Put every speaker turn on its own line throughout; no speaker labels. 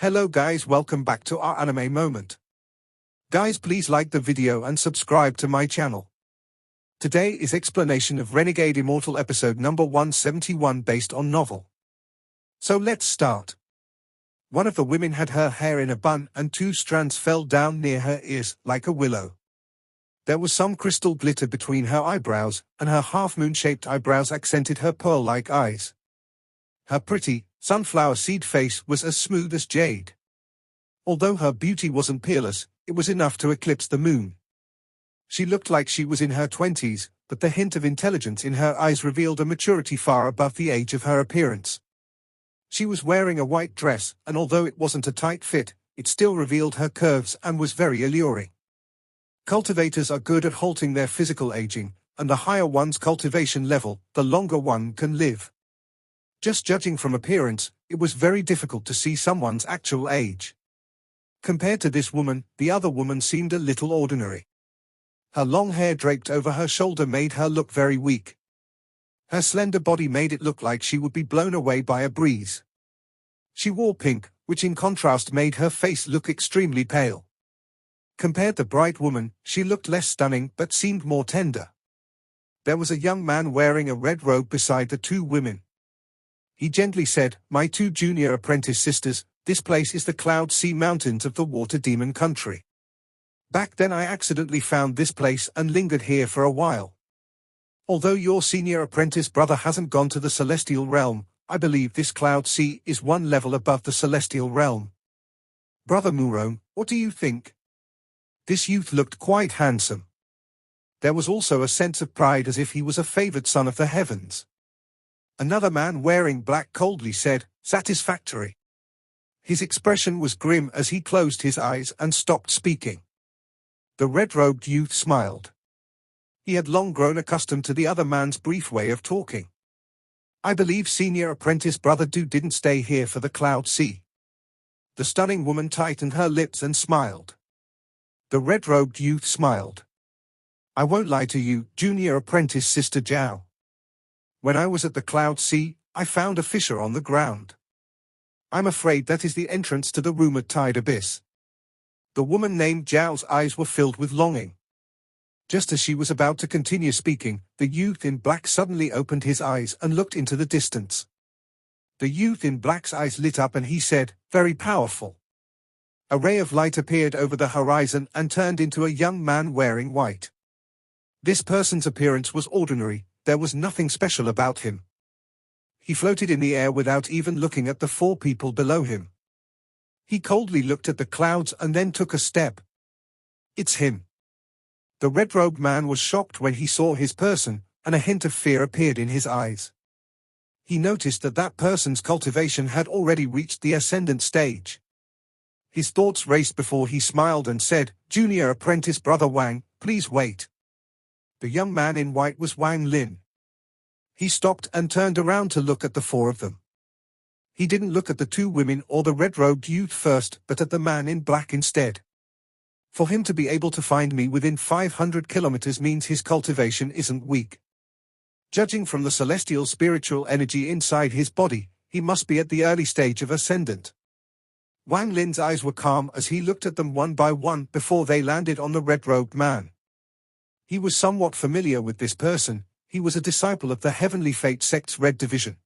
Hello guys, welcome back to our anime moment. Guys, please like the video and subscribe to my channel. Today is explanation of Renegade Immortal episode number 171 based on novel. So let's start. One of the women had her hair in a bun and 2 strands fell down near her ears like a willow. There was some crystal glitter between her eyebrows, and her half-moon-shaped eyebrows accented her pearl-like eyes. Her pretty, sunflower seed face was as smooth as jade. Although her beauty wasn't peerless, it was enough to eclipse the moon. She looked like she was in her 20s, but the hint of intelligence in her eyes revealed a maturity far above the age of her appearance. She was wearing a white dress, and although it wasn't a tight fit, it still revealed her curves and was very alluring. Cultivators are good at halting their physical aging, and the higher one's cultivation level, the longer one can live. Just judging from appearance, it was very difficult to see someone's actual age. Compared to this woman, the other woman seemed a little ordinary. Her long hair draped over her shoulder made her look very weak. Her slender body made it look like she would be blown away by a breeze. She wore pink, which in contrast made her face look extremely pale. Compared to the bright woman, she looked less stunning but seemed more tender. There was a young man wearing a red robe beside the 2 women. He gently said, "My 2 junior apprentice sisters, this place is the Cloud Sea Mountains of the Water Demon country. Back then I accidentally found this place and lingered here for a while. Although your senior apprentice brother hasn't gone to the Celestial Realm, I believe this Cloud Sea is 1 level above the Celestial Realm. Brother Murone, what do you think?" This youth looked quite handsome. There was also a sense of pride as if he was a favored son of the heavens. Another man wearing black coldly said, "Satisfactory." His expression was grim as he closed his eyes and stopped speaking. The red-robed youth smiled. He had long grown accustomed to the other man's brief way of talking. "I believe senior apprentice brother Du didn't stay here for the Cloud Sea." The stunning woman tightened her lips and smiled. The red-robed youth smiled. "I won't lie to you, junior apprentice sister Zhao. When I was at the Cloud Sea, I found a fissure on the ground. I'm afraid that is the entrance to the rumored tide abyss." The woman named Zhao's eyes were filled with longing. Just as she was about to continue speaking, the youth in black suddenly opened his eyes and looked into the distance. The youth in black's eyes lit up and he said, "Very powerful." A ray of light appeared over the horizon and turned into a young man wearing white. This person's appearance was ordinary, there was nothing special about him. He floated in the air without even looking at the 4 people below him. He coldly looked at the clouds and then took a step. "It's him." The red-robed man was shocked when he saw his person, and a hint of fear appeared in his eyes. He noticed that that person's cultivation had already reached the ascendant stage. His thoughts raced before he smiled and said, "Junior apprentice brother Wang, please wait." The young man in white was Wang Lin. He stopped and turned around to look at the 4 of them. He didn't look at the 2 women or the red-robed youth first, but at the man in black instead. For him to be able to find me within 500 kilometers means his cultivation isn't weak. Judging from the celestial spiritual energy inside his body, he must be at the early stage of ascendant. Wang Lin's eyes were calm as he looked at them one by one before they landed on the red-robed man. He was somewhat familiar with this person. He was a disciple of the Heavenly Fate sect's Red Division.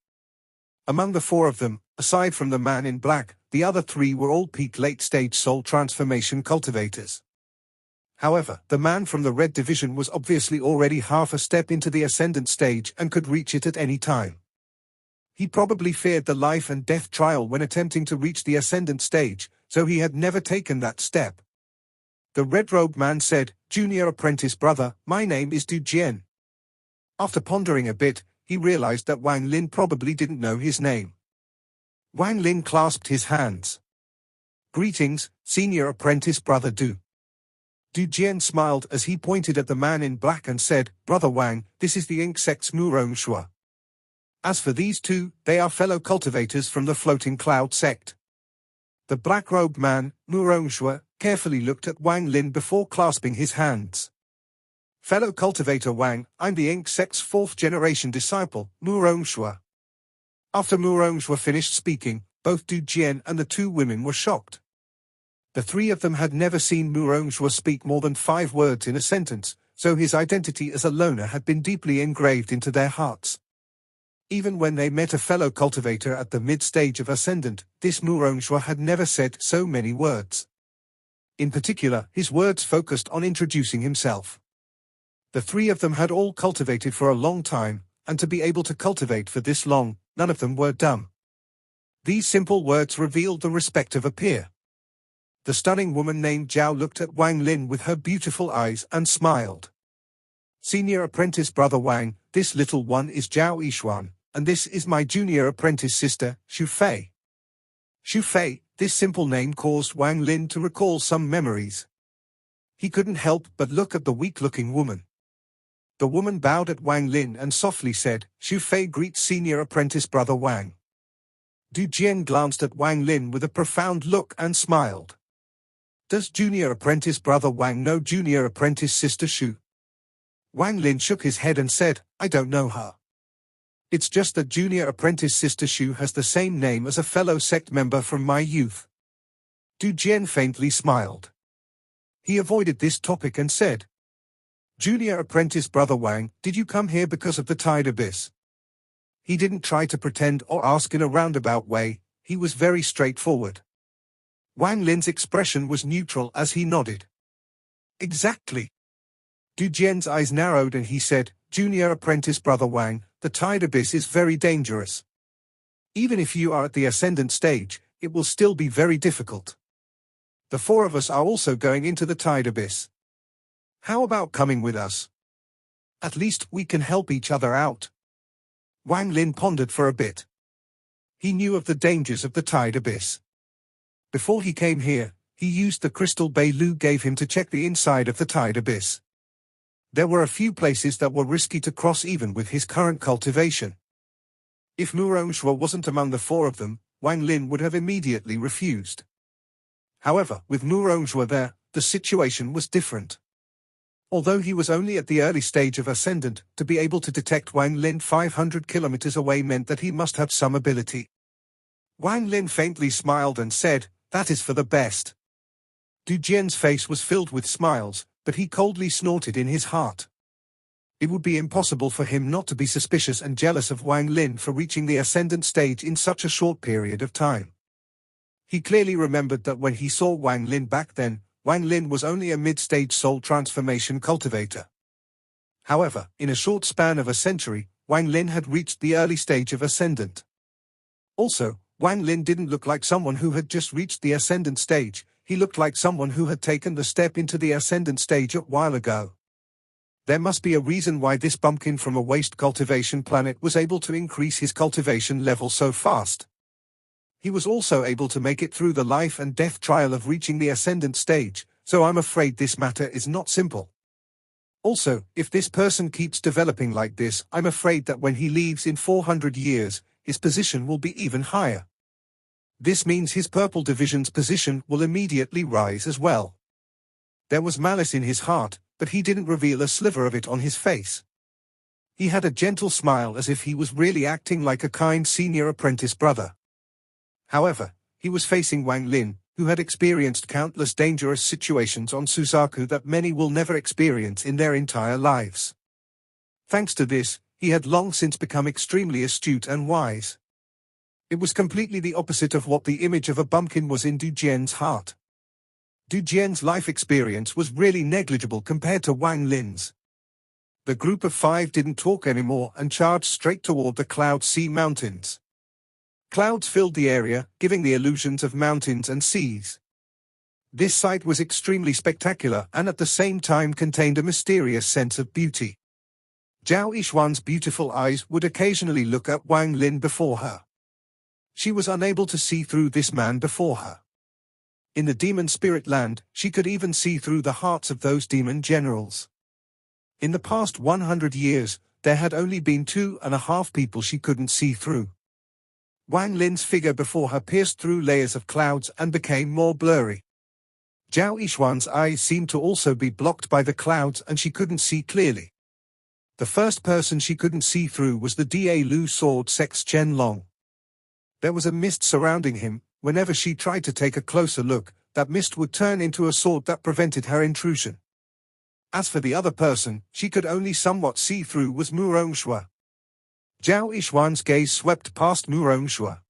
Among the 4 of them, aside from the man in black, the other 3 were all peak late-stage soul transformation cultivators. However, the man from the Red Division was obviously already half a step into the ascendant stage and could reach it at any time. He probably feared the life and death trial when attempting to reach the ascendant stage, so he had never taken that step. The red-robed man said, "Junior apprentice brother, my name is Du Jian." After pondering a bit, he realized that Wang Lin probably didn't know his name. Wang Lin clasped his hands. "Greetings, senior apprentice brother Du." Du Jian smiled as he pointed at the man in black and said, "Brother Wang, this is the Ink Sect's Murong Shua. As for these 2, they are fellow cultivators from the Floating Cloud sect." The black-robed man, Murong Shua, carefully looked at Wang Lin before clasping his hands. "Fellow cultivator Wang, I'm the Ink Sect's 4th-generation disciple, Murong Shua." After Murong Shua finished speaking, Both Du Jian and the two women were shocked. The three of them had never seen Murongzhua speak more than 5 words in a sentence, so his identity as a loner had been deeply engraved into their hearts. Even when they met a fellow cultivator at the mid-stage of Ascendant, this Murongzhua had never said so many words. In particular, his words focused on introducing himself. The three of them had all cultivated for a long time, and to be able to cultivate for this long, none of them were dumb. These simple words revealed the respect of a peer. The stunning woman named Zhao looked at Wang Lin with her beautiful eyes and smiled. Senior apprentice brother Wang, this little one is Zhao Yishuan, and this is my junior apprentice sister, Xu Fei. Xu Fei, this simple name caused Wang Lin to recall some memories. He couldn't help but look at the weak-looking woman. The woman bowed at Wang Lin and softly said, Xu Fei greets senior apprentice brother Wang. Du Jian glanced at Wang Lin with a profound look and smiled. Does junior apprentice brother Wang know junior apprentice sister Xu? Wang Lin shook his head and said, I don't know her. It's just that junior apprentice sister Xu has the same name as a fellow sect member from my youth. Du Jian faintly smiled. He avoided this topic and said, Junior apprentice brother Wang, did you come here because of the Tide Abyss? He didn't try to pretend or ask in a roundabout way, he was very straightforward. Wang Lin's expression was neutral as he nodded. Exactly. Du Jian's eyes narrowed and he said, Junior apprentice brother Wang, the Tide Abyss is very dangerous. Even if you are at the Ascendant stage, it will still be very difficult. The 4 of us are also going into the Tide Abyss. How about coming with us? At least we can help each other out. Wang Lin pondered for a bit. He knew of the dangers of the Tide Abyss. Before he came here, he used the crystal Bei Lu gave him to check the inside of the Tide Abyss. There were a few places that were risky to cross even with his current cultivation. If Murongzhua wasn't among the 4 of them, Wang Lin would have immediately refused. However, with Murongzhua there, the situation was different. Although he was only at the early stage of Ascendant, to be able to detect Wang Lin 500 kilometers away meant that he must have some ability. Wang Lin faintly smiled and said, that is for the best. Du Jian's face was filled with smiles, but he coldly snorted in his heart. It would be impossible for him not to be suspicious and jealous of Wang Lin for reaching the Ascendant stage in such a short period of time. He clearly remembered that when he saw Wang Lin back then, Wang Lin was only a mid-stage soul transformation cultivator. However, in a short span of a century, Wang Lin had reached the early stage of Ascendant. Also, Wang Lin didn't look like someone who had just reached the Ascendant stage, he looked like someone who had taken the step into the Ascendant stage a while ago. There must be a reason why this bumpkin from a waste cultivation planet was able to increase his cultivation level so fast. He was also able to make it through the life and death trial of reaching the Ascendant stage, so I'm afraid this matter is not simple. Also, if this person keeps developing like this, I'm afraid that when he leaves in 400 years, his position will be even higher. This means his purple division's position will immediately rise as well. There was malice in his heart, but he didn't reveal a sliver of it on his face. He had a gentle smile as if he was really acting like a kind senior apprentice brother. However, he was facing Wang Lin, who had experienced countless dangerous situations on Suzaku that many will never experience in their entire lives. Thanks to this, he had long since become extremely astute and wise. It was completely the opposite of what the image of a bumpkin was in Du Jian's heart. Du Jian's life experience was really negligible compared to Wang Lin's. The group of 5 didn't talk anymore and charged straight toward the Cloud Sea Mountains. Clouds filled the area, giving the illusions of mountains and seas. This sight was extremely spectacular and at the same time contained a mysterious sense of beauty. Zhao Yishuan's beautiful eyes would occasionally look at Wang Lin before her. She was unable to see through this man before her. In the demon spirit land, she could even see through the hearts of those demon generals. In the past 100 years, there had only been 2.5 people she couldn't see through. Wang Lin's figure before her pierced through layers of clouds and became more blurry. Zhao Yishuan's eyes seemed to also be blocked by the clouds and she couldn't see clearly. The first person she couldn't see through was the Da Lu sword Sex Chen Long. There was a mist surrounding him. Whenever she tried to take a closer look, that mist would turn into a sword that prevented her intrusion. As for the other person, she could only somewhat see through was Murongshua. Zhao Yishuan's gaze swept past Murongshua.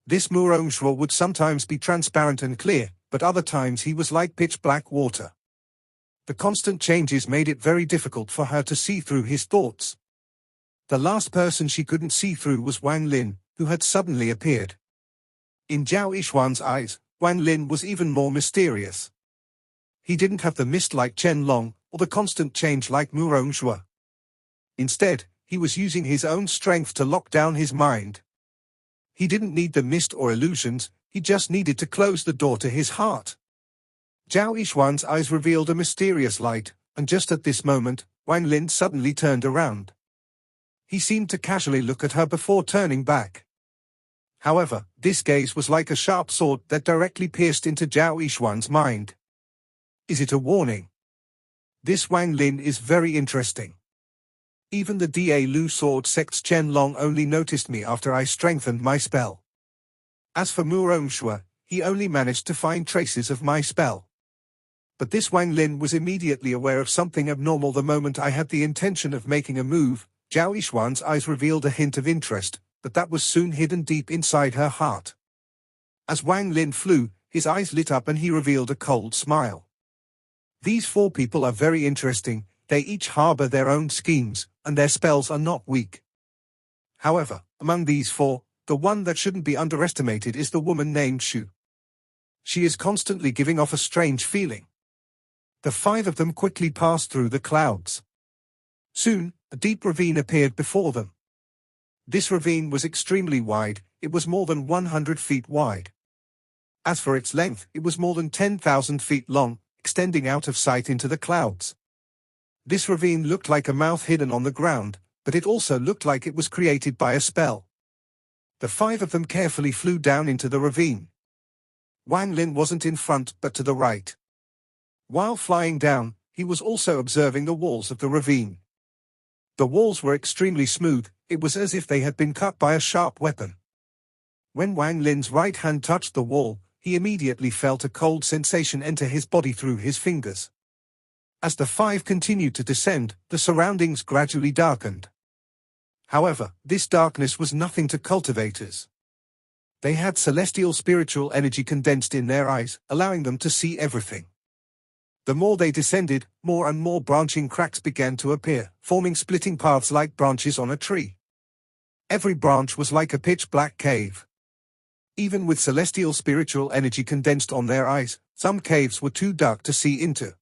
This Murongshua would sometimes be transparent and clear, but other times he was like pitch-black water. The constant changes made it very difficult for her to see through his thoughts. The last person she couldn't see through was Wang Lin, who had suddenly appeared. In Zhao Yishuan's eyes, Wang Lin was even more mysterious. He didn't have the mist like Chen Long, or the constant change like Murongshua. Instead, he was using his own strength to lock down his mind. He didn't need the mist or illusions, he just needed to close the door to his heart. Zhao Yishuan's eyes revealed a mysterious light, and just at this moment, Wang Lin suddenly turned around. He seemed to casually look at her before turning back. However, this gaze was like a sharp sword that directly pierced into Zhao Yishuan's mind. Is it a warning? This Wang Lin is very interesting. Even the Da Lu sword sect's Chen Long only noticed me after I strengthened my spell. As for Murongshua, he only managed to find traces of my spell. But this Wang Lin was immediately aware of something abnormal the moment I had the intention of making a move. Zhao Yishuan's eyes revealed a hint of interest, but that was soon hidden deep inside her heart. As Wang Lin flew, his eyes lit up and he revealed a cold smile. These four people are very interesting, they each harbor their own schemes, and their spells are not weak. However, among these four, the one that shouldn't be underestimated is the woman named Shu. She is constantly giving off a strange feeling. The five of them quickly passed through the clouds. Soon, a deep ravine appeared before them. This ravine was extremely wide, it was more than 100 feet wide. As for its length, it was more than 10,000 feet long, extending out of sight into the clouds. This ravine looked like a mouth hidden on the ground, but it also looked like it was created by a spell. The five of them carefully flew down into the ravine. Wang Lin wasn't in front but to the right. While flying down, he was also observing the walls of the ravine. The walls were extremely smooth, it was as if they had been cut by a sharp weapon. When Wang Lin's right hand touched the wall, he immediately felt a cold sensation enter his body through his fingers. As the five continued to descend, the surroundings gradually darkened. However, this darkness was nothing to cultivators. They had celestial spiritual energy condensed in their eyes, allowing them to see everything. The more they descended, more and more branching cracks began to appear, forming splitting paths like branches on a tree. Every branch was like a pitch-black cave. Even with celestial spiritual energy condensed on their eyes, some caves were too dark to see into.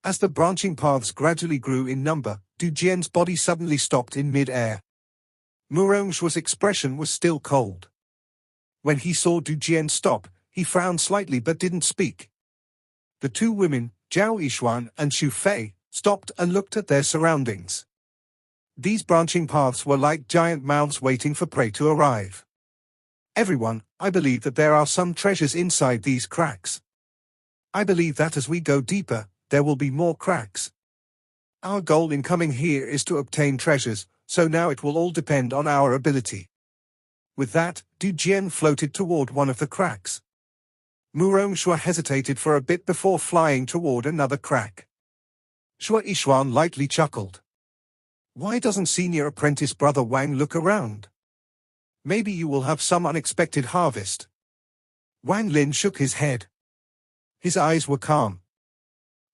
As the branching paths gradually grew in number, Du Jian's body suddenly stopped in mid-air. Murongshua's expression was still cold. When he saw Du Jian stop, he frowned slightly but didn't speak. The two women, Zhao Yishuan and Xu Fei, stopped and looked at their surroundings. These branching paths were like giant mouths waiting for prey to arrive. Everyone, I believe that there are some treasures inside these cracks. I believe that as we go deeper, there will be more cracks. Our goal in coming here is to obtain treasures, so now it will all depend on our ability. With that, Du Jian floated toward one of the cracks. Murongshua hesitated for a bit before flying toward another crack. Zhao Yishuan lightly chuckled. Why doesn't senior apprentice brother Wang look around? Maybe you will have some unexpected harvest. Wang Lin shook his head. His eyes were calm.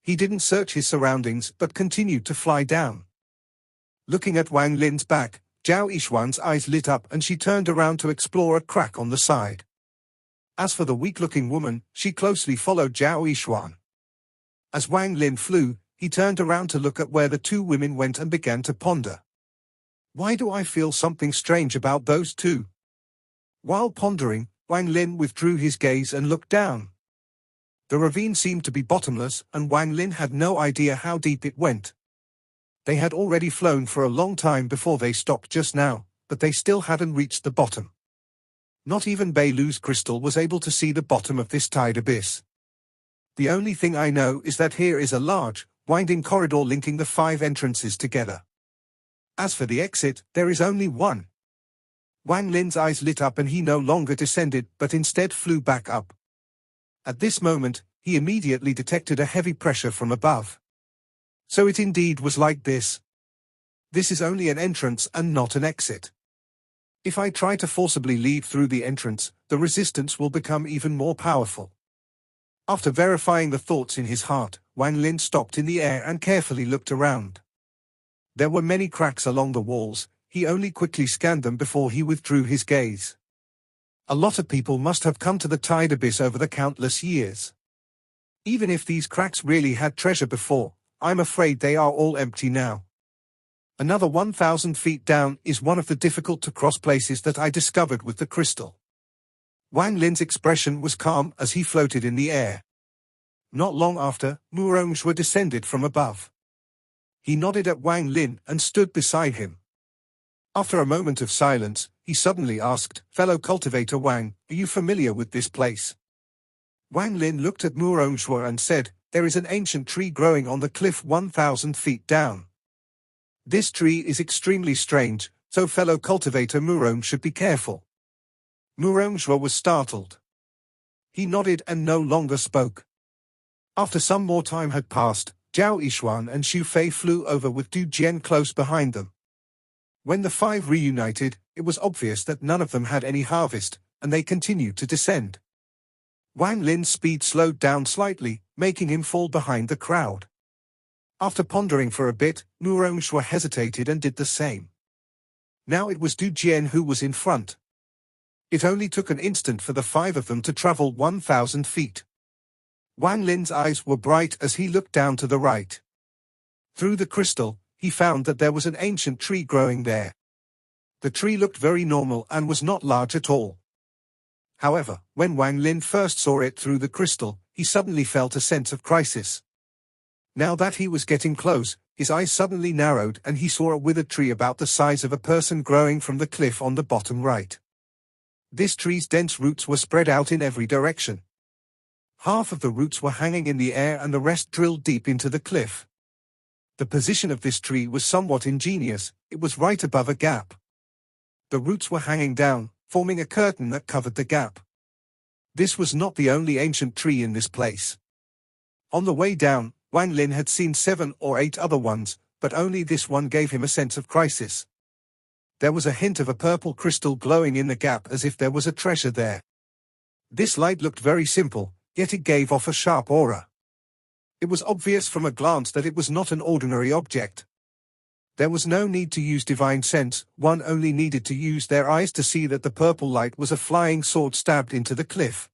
He didn't search his surroundings but continued to fly down. Looking at Wang Lin's back, Zhao Yishuan's eyes lit up and she turned around to explore a crack on the side. As for the weak-looking woman, she closely followed Zhao Yishuan. As Wang Lin flew, he turned around to look at where the two women went and began to ponder. Why do I feel something strange about those two? While pondering, Wang Lin withdrew his gaze and looked down. The ravine seemed to be bottomless, and Wang Lin had no idea how deep it went. They had already flown for a long time before they stopped just now, but they still hadn't reached the bottom. Not even Beilu's crystal was able to see the bottom of this tide abyss. The only thing I know is that here is a large, winding corridor linking the 5 entrances together. As for the exit, there is only one. Wang Lin's eyes lit up and he no longer descended but instead flew back up. At this moment, he immediately detected a heavy pressure from above. So it indeed was like this. This is only an entrance and not an exit. If I try to forcibly leave through the entrance, the resistance will become even more powerful. After verifying the thoughts in his heart, Wang Lin stopped in the air and carefully looked around. There were many cracks along the walls. He only quickly scanned them before he withdrew his gaze. A lot of people must have come to the tide abyss over the countless years. Even if these cracks really had treasure before, I'm afraid they are all empty now. Another 1,000 feet down is one of the difficult-to-cross places that I discovered with the crystal. Wang Lin's expression was calm as he floated in the air. Not long after, Murongzhua descended from above. He nodded at Wang Lin and stood beside him. After a moment of silence, he suddenly asked, "Fellow cultivator Wang, are you familiar with this place?" Wang Lin looked at Murongzhua and said, "There is an ancient tree growing on the cliff 1,000 feet down. This tree is extremely strange, so fellow cultivator Murong should be careful." Murongzhua was startled. He nodded and no longer spoke. After some more time had passed, Zhao Yishuan and Xu Fei flew over with Du Jian close behind them. When the five reunited, it was obvious that none of them had any harvest, and they continued to descend. Wang Lin's speed slowed down slightly, making him fall behind the crowd. After pondering for a bit, Murongzhua hesitated and did the same. Now it was Du Jian who was in front. It only took an instant for the five of them to travel 1,000 feet. Wang Lin's eyes were bright as he looked down to the right. Through the crystal, he found that there was an ancient tree growing there. The tree looked very normal and was not large at all. However, when Wang Lin first saw it through the crystal, he suddenly felt a sense of crisis. Now that he was getting close, his eyes suddenly narrowed and he saw a withered tree about the size of a person growing from the cliff on the bottom right. This tree's dense roots were spread out in every direction. Half of the roots were hanging in the air and the rest drilled deep into the cliff. The position of this tree was somewhat ingenious. It was right above a gap. The roots were hanging down, forming a curtain that covered the gap. This was not the only ancient tree in this place. On the way down, Wang Lin had seen 7 or 8 other ones, but only this one gave him a sense of crisis. There was a hint of a purple crystal glowing in the gap as if there was a treasure there. This light looked very simple, yet it gave off a sharp aura. It was obvious from a glance that it was not an ordinary object. There was no need to use divine sense, one only needed to use their eyes to see that the purple light was a flying sword stabbed into the cliff.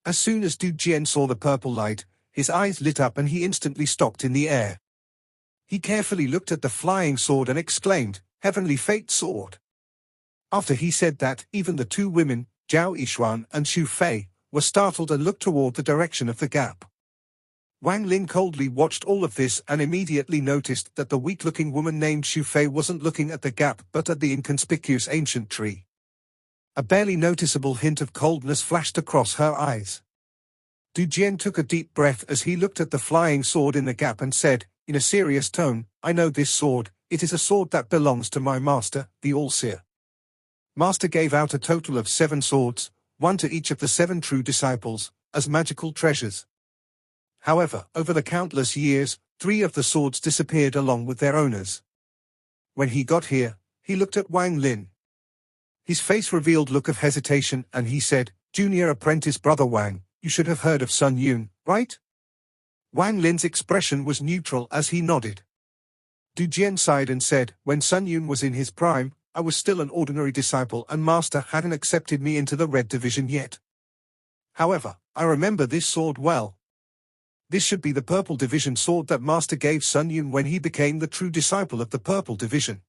As soon as Du Jian saw the purple light, his eyes lit up and he instantly stopped in the air. He carefully looked at the flying sword and exclaimed, "Heavenly Fate Sword." After he said that, even the two women, Zhao Yishuan and Xu Fei, were startled and looked toward the direction of the gap. Wang Lin coldly watched all of this and immediately noticed that the weak-looking woman named Xu Fei wasn't looking at the gap but at the inconspicuous ancient tree. A barely noticeable hint of coldness flashed across her eyes. Du Jian took a deep breath as he looked at the flying sword in the gap and said, in a serious tone, "I know this sword. It is a sword that belongs to my master, the All-Seer. Master gave out a total of 7 swords, one to each of the 7 true disciples, as magical treasures. However, over the countless years, 3 of the swords disappeared along with their owners. When he got here, he looked at Wang Lin. His face revealed a look of hesitation and he said, "Junior apprentice brother Wang, you should have heard of Sun Yun, right?" Wang Lin's expression was neutral as he nodded. Du Jian sighed and said, "When Sun Yun was in his prime, I was still an ordinary disciple and master hadn't accepted me into the Red Division yet. However, I remember this sword well. This should be the Purple Division sword that master gave Sun Yun when he became the true disciple of the Purple Division."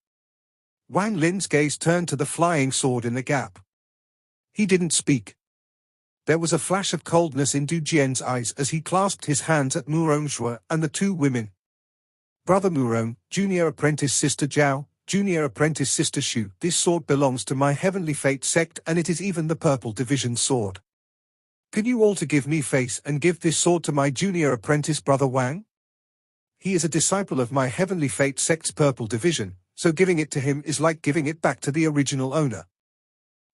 Wang Lin's gaze turned to the flying sword in the gap. He didn't speak. There was a flash of coldness in Du Jian's eyes as he clasped his hands at Murongzhua and the two women. "Brother Murong, junior apprentice sister Zhao, junior apprentice sister Xu, this sword belongs to my Heavenly Fate sect and it is even the Purple Division sword. Can you all to give me face and give this sword to my junior apprentice brother Wang? He is a disciple of my Heavenly Fate sect's Purple Division, so giving it to him is like giving it back to the original owner."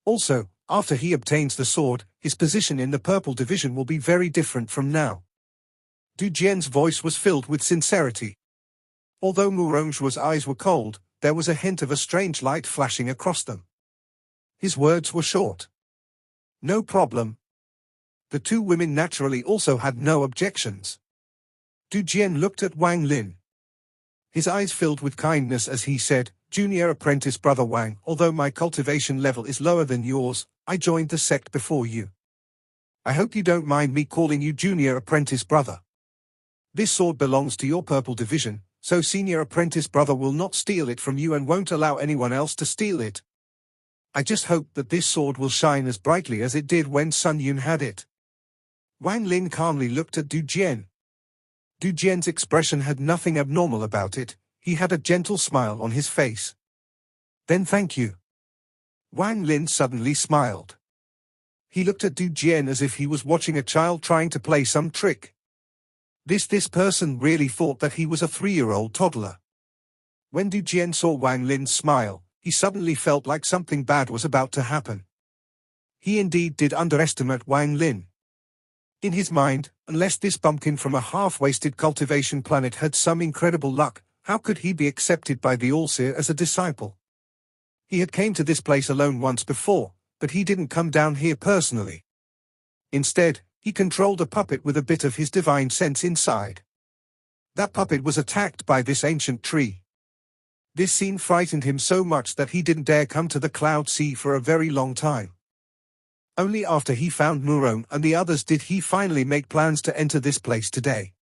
Also, after he obtains the sword, his position in the purple division will be very different from now. Du Jian's voice was filled with sincerity. Although Murongj's eyes were cold, there was a hint of a strange light flashing across them. His words were short. No problem. The two women naturally also had no objections. Du Jian looked at Wang Lin. His eyes filled with kindness as he said, "Junior apprentice brother Wang, although my cultivation level is lower than yours, I joined the sect before you. I hope you don't mind me calling you junior apprentice brother. This sword belongs to your purple division, so senior apprentice brother will not steal it from you and won't allow anyone else to steal it. I just hope that this sword will shine as brightly as it did when Sun Yun had it." Wang Lin calmly looked at Du Jian. Du Jian's expression had nothing abnormal about it, he had a gentle smile on his face. "Then thank you." Wang Lin suddenly smiled. He looked at Du Jian as if he was watching a child trying to play some trick. This person really thought that he was a 3-year-old toddler. When Du Jian saw Wang Lin's smile, he suddenly felt like something bad was about to happen. He indeed did underestimate Wang Lin. In his mind, unless this bumpkin from a half-wasted cultivation planet had some incredible luck, how could he be accepted by the All-Seer as a disciple? He had came to this place alone once before, but he didn't come down here personally. Instead, he controlled a puppet with a bit of his divine sense inside. That puppet was attacked by this ancient tree. This scene frightened him so much that he didn't dare come to the Cloud Sea for a very long time. Only after he found Murong and the others did he finally make plans to enter this place today.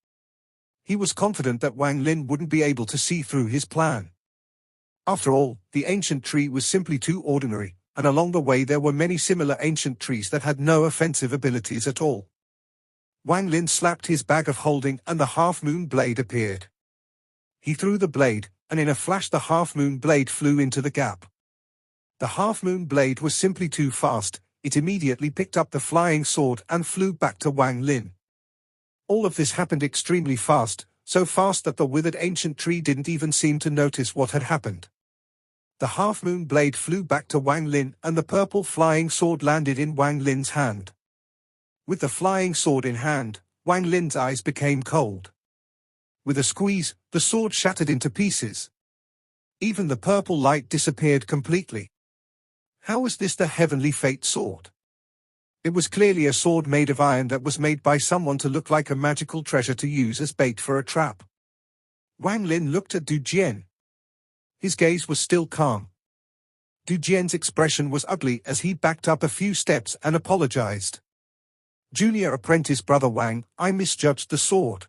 He was confident that Wang Lin wouldn't be able to see through his plan. After all, the ancient tree was simply too ordinary, and along the way there were many similar ancient trees that had no offensive abilities at all. Wang Lin slapped his bag of holding and the half-moon blade appeared. He threw the blade, and in a flash the half-moon blade flew into the gap. The half-moon blade was simply too fast, it immediately picked up the flying sword and flew back to Wang Lin. All of this happened extremely fast, so fast that the withered ancient tree didn't even seem to notice what had happened. The half-moon blade flew back to Wang Lin and the purple flying sword landed in Wang Lin's hand. With the flying sword in hand, Wang Lin's eyes became cold. With a squeeze, the sword shattered into pieces. Even the purple light disappeared completely. How was this the Heavenly Fate sword? It was clearly a sword made of iron that was made by someone to look like a magical treasure to use as bait for a trap. Wang Lin looked at Du Jian. His gaze was still calm. Du Jian's expression was ugly as he backed up a few steps and apologized. "Junior apprentice brother Wang, I misjudged the sword."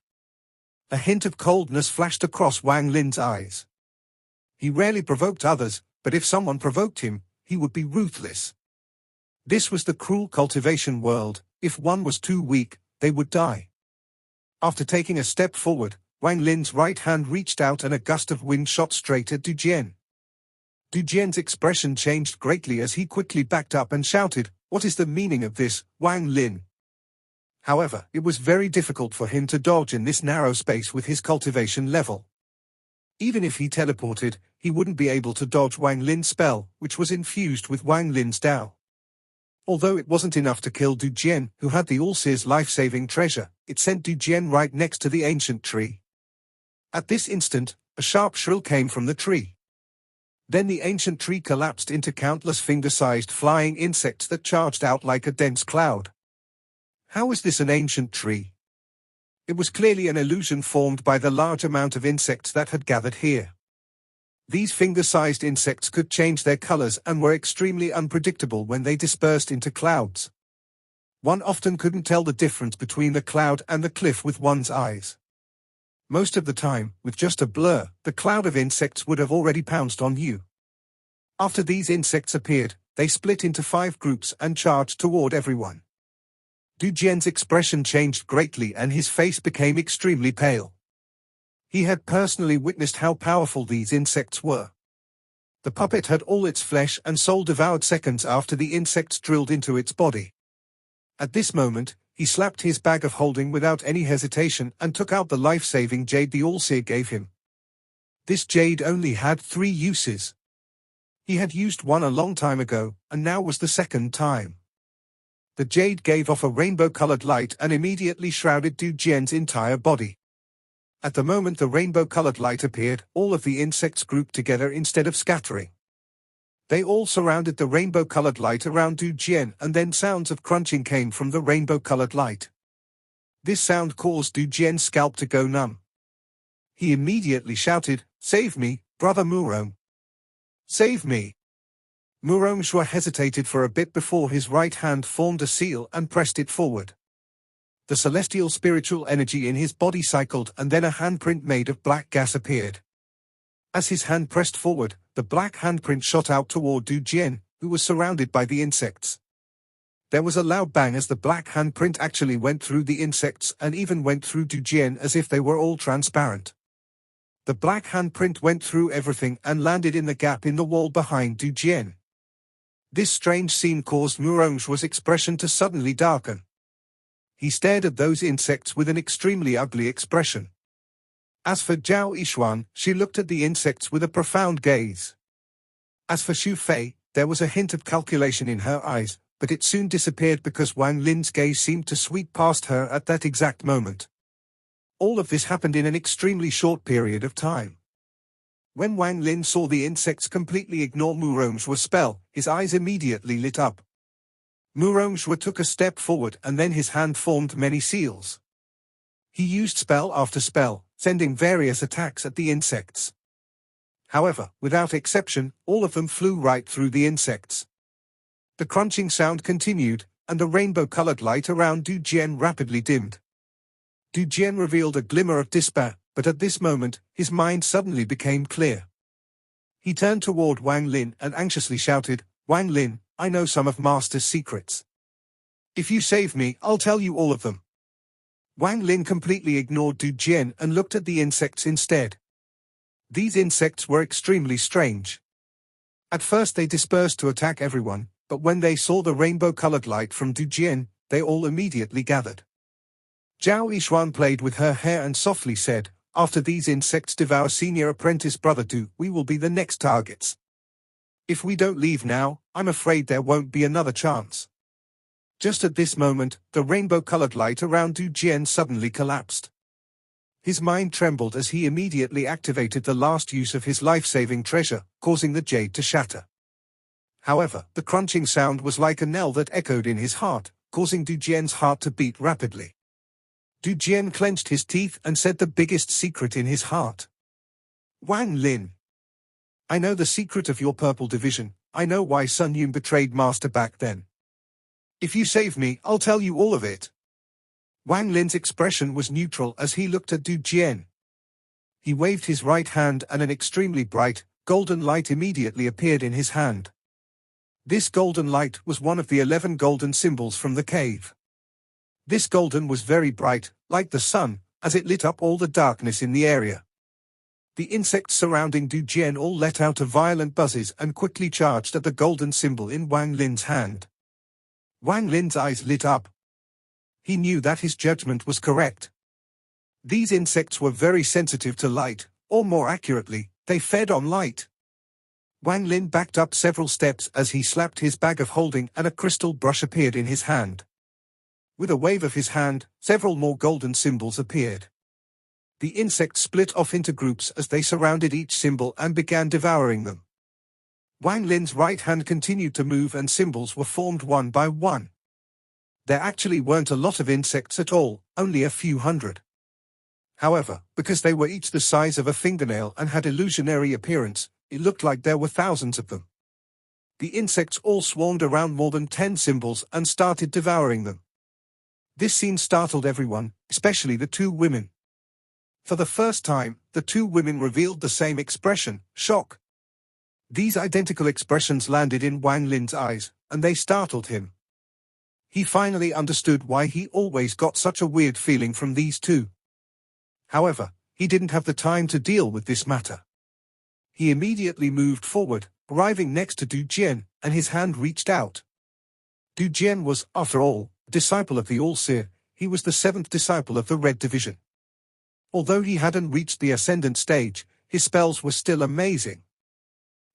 A hint of coldness flashed across Wang Lin's eyes. He rarely provoked others, but if someone provoked him, he would be ruthless. This was the cruel cultivation world, if one was too weak, they would die. After taking a step forward, Wang Lin's right hand reached out and a gust of wind shot straight at Du Jian. Du Jian's expression changed greatly as he quickly backed up and shouted, "What is the meaning of this, Wang Lin?" However, it was very difficult for him to dodge in this narrow space with his cultivation level. Even if he teleported, he wouldn't be able to dodge Wang Lin's spell, which was infused with Wang Lin's Dao. Although it wasn't enough to kill Du Jian, who had the All-Seer's life-saving treasure, it sent Du Jian right next to the ancient tree. At this instant, a sharp shrill came from the tree. Then the ancient tree collapsed into countless finger-sized flying insects that charged out like a dense cloud. How was this an ancient tree? It was clearly an illusion formed by the large amount of insects that had gathered here. These finger-sized insects could change their colors and were extremely unpredictable when they dispersed into clouds. One often couldn't tell the difference between the cloud and the cliff with one's eyes. Most of the time, with just a blur, the cloud of insects would have already pounced on you. After these insects appeared, they split into 5 groups and charged toward everyone. Du Jian's expression changed greatly and his face became extremely pale. He had personally witnessed how powerful these insects were. The puppet had all its flesh and soul devoured seconds after the insects drilled into its body. At this moment, he slapped his bag of holding without any hesitation and took out the life-saving jade the All-Seer gave him. This jade only had 3 uses. He had used one a long time ago, and now was the second time. The jade gave off a rainbow-colored light and immediately shrouded Du Jian's entire body. At the moment the rainbow-colored light appeared, all of the insects grouped together instead of scattering. They all surrounded the rainbow-colored light around Du Jian, and then sounds of crunching came from the rainbow-colored light. This sound caused Du Jian's scalp to go numb. He immediately shouted, "Save me, brother Murong! Save me!" Murong Shua hesitated for a bit before his right hand formed a seal and pressed it forward. The celestial spiritual energy in his body cycled, and then a handprint made of black gas appeared. As his hand pressed forward, the black handprint shot out toward Du Jian, who was surrounded by the insects. There was a loud bang as the black handprint actually went through the insects and even went through Du Jian as if they were all transparent. The black handprint went through everything and landed in the gap in the wall behind Du Jian. This strange scene caused Murong Shua's expression to suddenly darken. He stared at those insects with an extremely ugly expression. As for Zhao Yishuan, she looked at the insects with a profound gaze. As for Xu Fei, there was a hint of calculation in her eyes, but it soon disappeared because Wang Lin's gaze seemed to sweep past her at that exact moment. All of this happened in an extremely short period of time. When Wang Lin saw the insects completely ignore Murong Shua's spell, his eyes immediately lit up. Murong Shua took a step forward and then his hand formed many seals. He used spell after spell, sending various attacks at the insects. However, without exception, all of them flew right through the insects. The crunching sound continued, and the rainbow-colored light around Du Jian rapidly dimmed. Du Jian revealed a glimmer of despair, but at this moment, his mind suddenly became clear. He turned toward Wang Lin and anxiously shouted, "Wang Lin, I know some of Master's secrets. If you save me, I'll tell you all of them." Wang Lin completely ignored Du Jian and looked at the insects instead. These insects were extremely strange. At first they dispersed to attack everyone, but when they saw the rainbow-colored light from Du Jian, they all immediately gathered. Zhao Yishuan played with her hair and softly said, "After these insects devour senior apprentice brother Du, we will be the next targets. If we don't leave now, I'm afraid there won't be another chance." Just at this moment, the rainbow-colored light around Du Jian suddenly collapsed. His mind trembled as he immediately activated the last use of his life-saving treasure, causing the jade to shatter. However, the crunching sound was like a knell that echoed in his heart, causing Du Jian's heart to beat rapidly. Du Jian clenched his teeth and said the biggest secret in his heart. "Wang Lin, I know the secret of your purple division. I know why Sun Yun betrayed Master back then. If you save me, I'll tell you all of it." Wang Lin's expression was neutral as he looked at Du Jian. He waved his right hand and an extremely bright, golden light immediately appeared in his hand. This golden light was one of the 11 golden symbols from the cave. This golden was very bright, like the sun, as it lit up all the darkness in the area. The insects surrounding Du Jian all let out a violent buzzes and quickly charged at the golden symbol in Wang Lin's hand. Wang Lin's eyes lit up. He knew that his judgment was correct. These insects were very sensitive to light, or more accurately, they fed on light. Wang Lin backed up several steps as he slapped his bag of holding and a crystal brush appeared in his hand. With a wave of his hand, several more golden symbols appeared. The insects split off into groups as they surrounded each symbol and began devouring them. Wang Lin's right hand continued to move and symbols were formed one by one. There actually weren't a lot of insects at all, only a few hundred. However, because they were each the size of a fingernail and had illusionary appearance, it looked like there were thousands of them. The insects all swarmed around more than 10 symbols and started devouring them. This scene startled everyone, especially the two women. For the first time, the two women revealed the same expression, shock. These identical expressions landed in Wang Lin's eyes, and they startled him. He finally understood why he always got such a weird feeling from these two. However, he didn't have the time to deal with this matter. He immediately moved forward, arriving next to Du Jian, and his hand reached out. Du Jian was, after all, a disciple of the All-Seer. He was the 7th disciple of the Red Division. Although he hadn't reached the Ascendant stage, his spells were still amazing.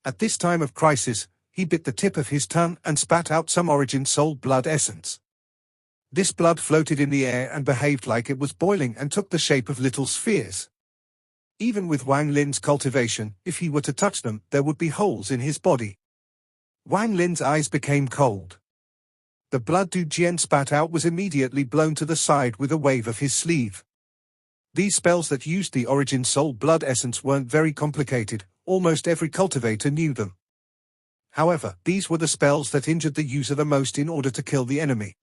At this time of crisis, he bit the tip of his tongue and spat out some origin soul blood essence. This blood floated in the air and behaved like it was boiling and took the shape of little spheres. Even with Wang Lin's cultivation, if he were to touch them, there would be holes in his body. Wang Lin's eyes became cold. The blood Du Jian spat out was immediately blown to the side with a wave of his sleeve. These spells that used the origin soul blood essence weren't very complicated, almost every cultivator knew them. However, these were the spells that injured the user the most in order to kill the enemy.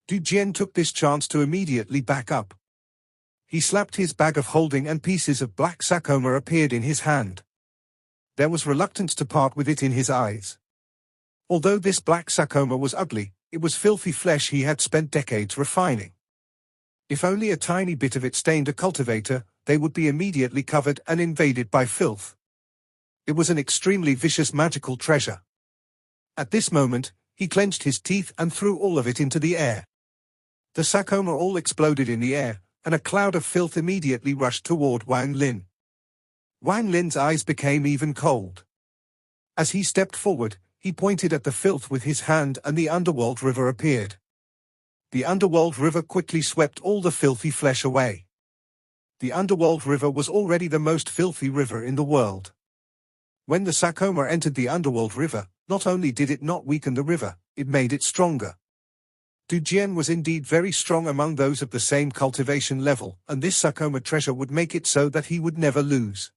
Du Jian took this chance to immediately back up. He slapped his bag of holding and pieces of black sarcoma appeared in his hand. There was reluctance to part with it in his eyes. Although this black sarcoma was ugly, it was filthy flesh he had spent decades refining. If only a tiny bit of it stained a cultivator, they would be immediately covered and invaded by filth. It was an extremely vicious magical treasure. At this moment, he clenched his teeth and threw all of it into the air. The sarcoma all exploded in the air, and a cloud of filth immediately rushed toward Wang Lin. Wang Lin's eyes became even cold. As he stepped forward, he pointed at the filth with his hand and the underworld river appeared. The underworld river quickly swept all the filthy flesh away. The underworld river was already the most filthy river in the world. When the sarcoma entered the underworld river, not only did it not weaken the river, it made it stronger. Du Jian was indeed very strong among those of the same cultivation level, and this sarcoma treasure would make it so that he would never lose.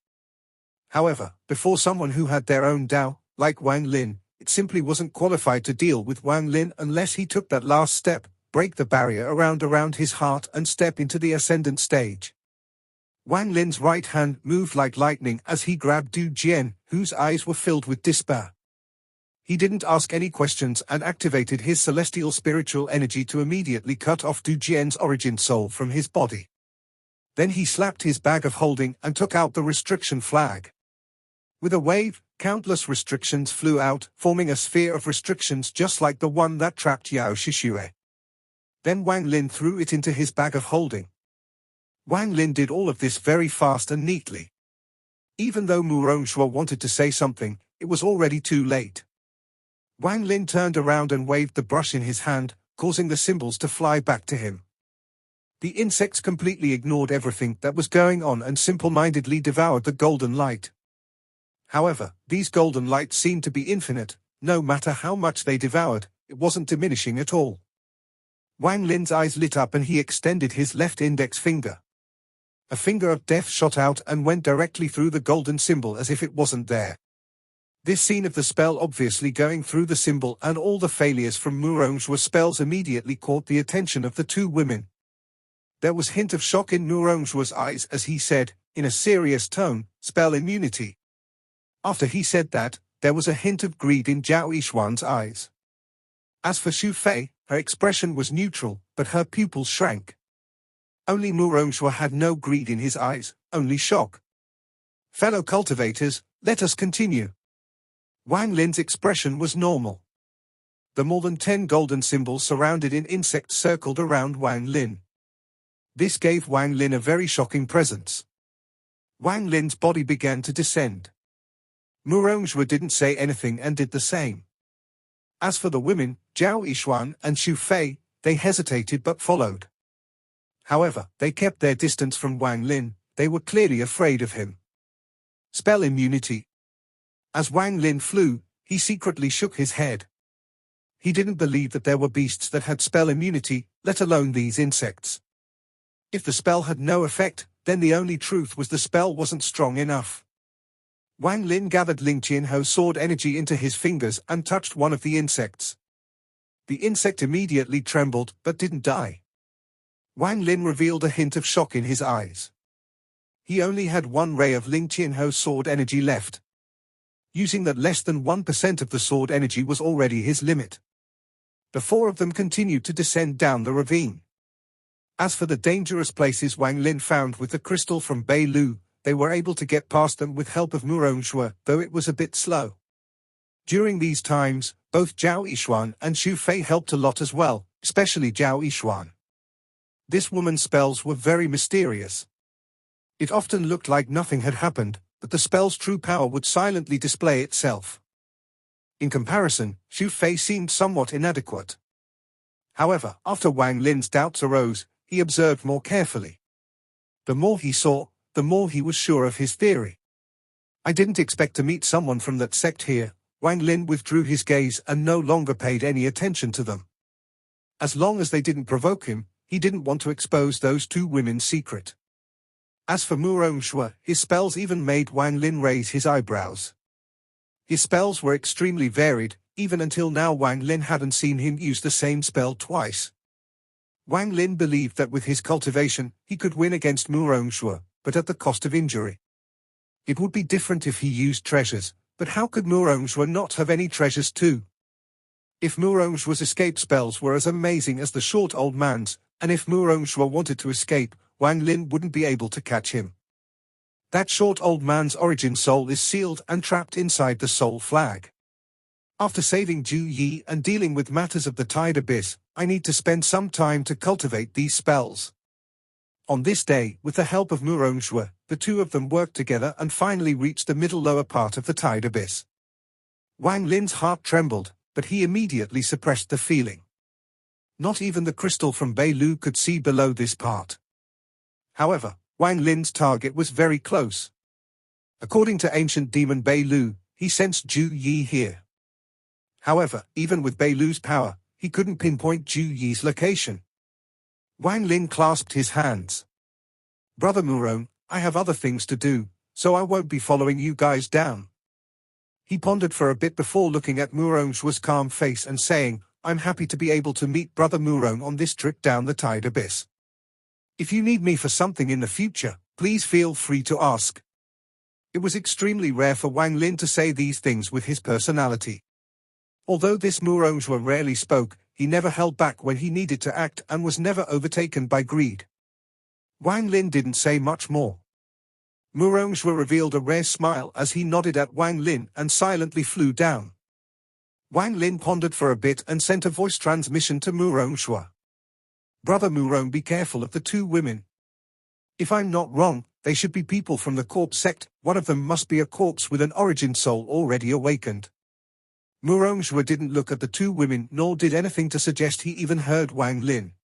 However, before someone who had their own Dao, like Wang Lin, it simply wasn't qualified to deal with Wang Lin unless he took that last step, break the barrier around his heart and step into the ascendant stage. Wang Lin's right hand moved like lightning as he grabbed Du Jian, whose eyes were filled with despair. He didn't ask any questions and activated his celestial spiritual energy to immediately cut off Du Jian's origin soul from his body. Then he slapped his bag of holding and took out the restriction flag. With a wave, countless restrictions flew out, forming a sphere of restrictions just like the one that trapped Yao Shishue. Then Wang Lin threw it into his bag of holding. Wang Lin did all of this very fast and neatly. Even though Mu Rongshua wanted to say something, it was already too late. Wang Lin turned around and waved the brush in his hand, causing the symbols to fly back to him. The insects completely ignored everything that was going on and simple-mindedly devoured the golden light. However, these golden lights seemed to be infinite. No matter how much they devoured, it wasn't diminishing at all. Wang Lin's eyes lit up and he extended his left index finger. A finger of death shot out and went directly through the golden symbol as if it wasn't there. This scene of the spell obviously going through the symbol and all the failures from Mu Rongshua's spells immediately caught the attention of the two women. There was a hint of shock in Mu Rongshua's eyes as he said, in a serious tone, "Spell immunity." After he said that, there was a hint of greed in Zhao Yishuan's eyes. As for Xu Fei, her expression was neutral, but her pupils shrank. Only Mu Rongshua had no greed in his eyes, only shock. Fellow cultivators, let us continue. Wang Lin's expression was normal. The more than 10 golden symbols surrounded in insects circled around Wang Lin. This gave Wang Lin a very shocking presence. Wang Lin's body began to descend. Mu Rongshua didn't say anything and did the same. As for the women, Zhao Yishuan and Xu Fei, they hesitated but followed. However, they kept their distance from Wang Lin, they were clearly afraid of him. Spell immunity. As Wang Lin flew, he secretly shook his head. He didn't believe that there were beasts that had spell immunity, let alone these insects. If the spell had no effect, then the only truth was the spell wasn't strong enough. Wang Lin gathered Ling Qianho's sword energy into his fingers and touched one of the insects. The insect immediately trembled but didn't die. Wang Lin revealed a hint of shock in his eyes. He only had one ray of Ling Qianho's sword energy left. Using that, less than 1% of the sword energy was already his limit. The four of them continued to descend down the ravine. As for the dangerous places Wang Lin found with the crystal from Bei Lu, they were able to get past them with help of Mu Rongshua, though it was a bit slow. During these times, both Zhao Yishuan and Xu Fei helped a lot as well, especially Zhao Yishuan. This woman's spells were very mysterious. It often looked like nothing had happened, but the spell's true power would silently display itself. In comparison, Xu Fei seemed somewhat inadequate. However, after Wang Lin's doubts arose, he observed more carefully. The more he saw, the more he was sure of his theory. I didn't expect to meet someone from that sect here. Wang Lin withdrew his gaze and no longer paid any attention to them. As long as they didn't provoke him, he didn't want to expose those two women's secret. As for Mu Rongshui, his spells even made Wang Lin raise his eyebrows. His spells were extremely varied, even until now Wang Lin hadn't seen him use the same spell twice. Wang Lin believed that with his cultivation, he could win against Mu Rongshui, but at the cost of injury. It would be different if he used treasures, but how could Mu Rongshui not have any treasures too? If Mu Rongshui's escape spells were as amazing as the short old man's, and if Mu Rongshui wanted to escape, Wang Lin wouldn't be able to catch him. That short old man's origin soul is sealed and trapped inside the soul flag. After saving Ju Yi and dealing with matters of the Tide Abyss, I need to spend some time to cultivate these spells. On this day, with the help of Mu Rongshui, the two of them worked together and finally reached the middle lower part of the Tide Abyss. Wang Lin's heart trembled, but he immediately suppressed the feeling. Not even the crystal from Beilu could see below this part. However, Wang Lin's target was very close. According to ancient demon Beilu, he sensed Ju Yi here. However, even with Beilu's power, he couldn't pinpoint Ju Yi's location. Wang Lin clasped his hands. Brother Murong, I have other things to do, so I won't be following you guys down. He pondered for a bit before looking at Murongshui's calm face and saying, I'm happy to be able to meet Brother Murong on this trip down the Tide Abyss. If you need me for something in the future, please feel free to ask. It was extremely rare for Wang Lin to say these things with his personality. Although this Murongshui rarely spoke, he never held back when he needed to act and was never overtaken by greed. Wang Lin didn't say much more. Murongshui revealed a rare smile as he nodded at Wang Lin and silently flew down. Wang Lin pondered for a bit and sent a voice transmission to Murongshui. Brother Murong, be careful of the two women. If I'm not wrong, they should be people from the corpse sect. One of them must be a corpse with an origin soul already awakened. Murongshui didn't look at the two women nor did anything to suggest he even heard Wang Lin.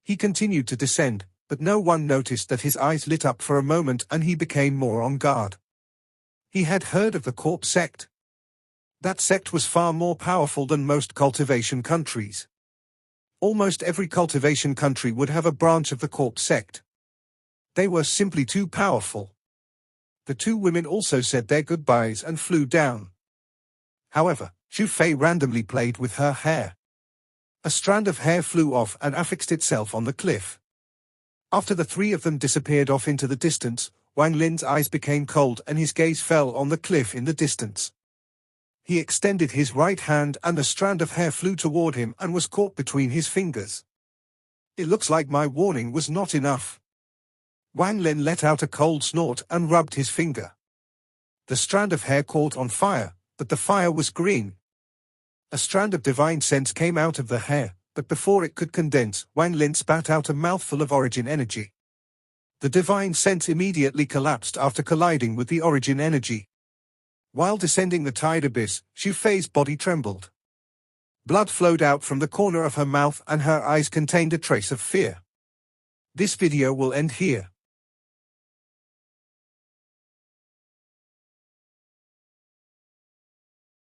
He continued to descend, but no one noticed that his eyes lit up for a moment and he became more on guard. He had heard of the corpse sect. That sect was far more powerful than most cultivation countries. Almost every cultivation country would have a branch of the corpse sect. They were simply too powerful. The two women also said their goodbyes and flew down. However, Xu Fei randomly played with her hair. A strand of hair flew off and affixed itself on the cliff. After the three of them disappeared off into the distance, Wang Lin's eyes became cold and his gaze fell on the cliff in the distance. He extended his right hand and a strand of hair flew toward him and was caught between his fingers. It looks like my warning was not enough. Wang Lin let out a cold snort and rubbed his finger. The strand of hair caught on fire, but the fire was green. A strand of divine sense came out of the hair, but before it could condense, Wang Lin spat out a mouthful of origin energy. The divine sense immediately collapsed after colliding with the origin energy. While descending the Tide Abyss, Xu Fei's body trembled. Blood flowed out from the corner of her mouth and her eyes contained a trace of fear. This video will end here.